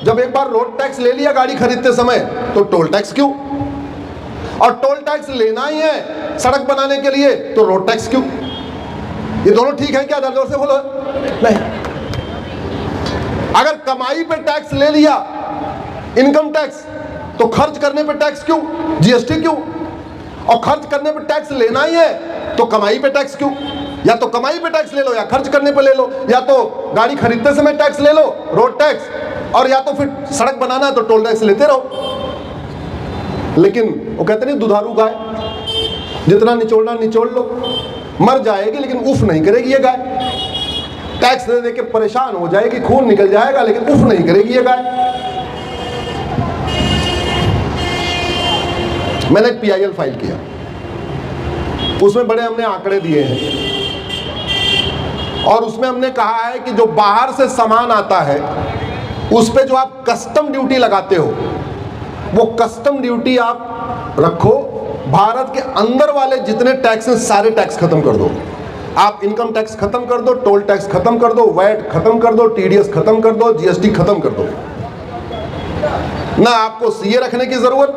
जब एक बार road tax ले लिया गाड़ी खरीदते समय तो टोल टैक्स क्यों? और टोल टैक्स लेना ही है सड़क बनाने के लिए तो रोड टैक्स क्यों? ये दोनों ठीक है क्या? जोर से बोलो। नहीं। अगर कमाई पे टैक्स ले लिया, इनकम टैक्स, तो खर्च करने पे टैक्स क्यों? जीएसटी क्यों? और खर्च करने पे टैक्स लेना ही है तो कमाई पे टैक्स क्यों? या तो कमाई पे टैक्स ले लो या खर्च करने पे ले लो, या तो गाड़ी खरीदते समय टैक्स ले लो, रोड टैक्स, और या तो फिर सड़क बनाना है तो टोल टैक्स लेते रहो। लेकिन वो कहते नहीं, दुधारू गाय जितना निचोड़ना निचोड़ लो, मर जाएगी लेकिन उफ नहीं करेगी ये गाय। टैक्स दे दे के परेशान हो जाएगी, खून निकल जाएगा लेकिन उफ नहीं करेगी ये गाय। मैंने एक PIL फाइल किया, उसमें बड़े हमने आंकड़े दिए हैं और उसमें हमने कहा है कि जो बाहर से सामान आता है उस पे जो आप कस्टम ड्यूटी लगाते हो, वो कस्टम ड्यूटी आप रखो, भारत के अंदर वाले जितने टैक्स हैं सारे टैक्स खत्म कर दो। आप इनकम टैक्स खत्म कर दो, टोल टैक्स खत्म कर दो, वैट खत्म कर दो, TDS खत्म कर दो, GST खत्म कर दो। ना आपको CA रखने की जरूरत,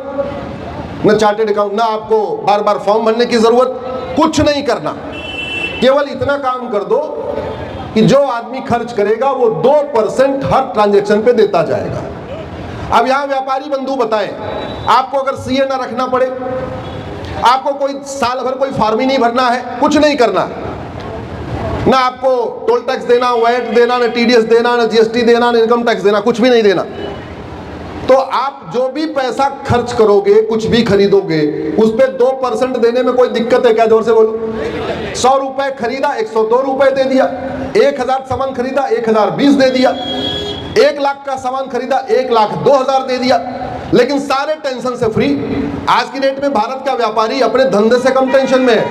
न चार्टेड अकाउंट, ना आपको बार बार फॉर्म भरने की जरूरत, कुछ नहीं करना। केवल इतना काम कर दो कि जो आदमी खर्च करेगा वो 2% हर ट्रांजैक्शन पे देता जाएगा। अब यहां व्यापारी बंधु बताएं, आपको अगर CA ना रखना पड़े, आपको कोई साल भर कोई फॉर्म ही नहीं भरना है, कुछ नहीं करना, ना आपको टोल टैक्स देना, वैट देना, ना TDS देना, ना GST देना, ना इनकम टैक्स देना, कुछ भी नहीं देना, तो आप जो भी पैसा खर्च करोगे, कुछ भी खरीदोगे, उस पे 2% देने में कोई दिक्कत है क्या? जोर से बोलो। 100 रुपए खरीदा, 102 रुपए दे दिया। 1000 सामान खरीदा, 1020 दे दिया। 1 लाख का सामान खरीदा, 1,02,000 दे दिया। लेकिन सारे टेंशन से फ्री। आज की डेट में भारत का व्यापारी अपने धंधे से कम टेंशन में है,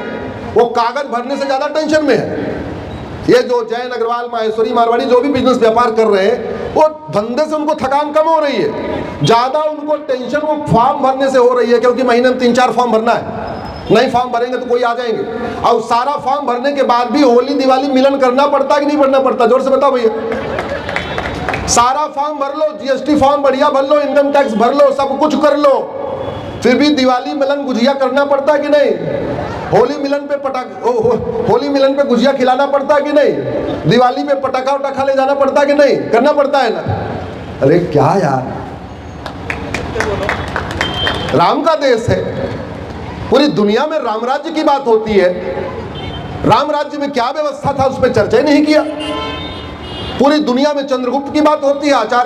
वो कागज भरने से ज्यादा टेंशन में है। ये जो जैन, अग्रवाल, माहेश्वरी, मारवाड़ी जो भी बिजनेस व्यापार कर रहे हैं, वो धंधे से उनको थकान कम हो रही है, ज्यादा उनको टेंशन वो फॉर्म भरने से हो रही है, क्योंकि महीने में 3-4 फॉर्म भरना है, नहीं फॉर्म भरेंगे तो कोई आ जाएंगे। और सारा फॉर्म भरने के बाद भी होली दिवाली मिलन करना पड़ता कि नहीं भरना पड़ता? जोर से बताओ भैया। सारा फॉर्म भर लो, GST फॉर्म बढ़िया भर लो, इनकम टैक्स भर लो, सब कुछ कर लो, फिर भी दिवाली मिलन गुजिया करना पड़ता कि नहीं? होली मिलन पे होली मिलन पे गुजिया खिलाना पड़ता कि नहीं? दिवाली पे पटाखा उटाखा ले जाना पड़ता कि नहीं? करना पड़ता है ना? अरे क्या यार, राम का देश है, पूरी दुनिया में राम राज्य की बात होती है, राम राज्य में क्या व्यवस्था था उस पर चर्चा ही नहीं किया। पूरी दुनिया में चंद्रगुप्त की बात होती है, आचार्य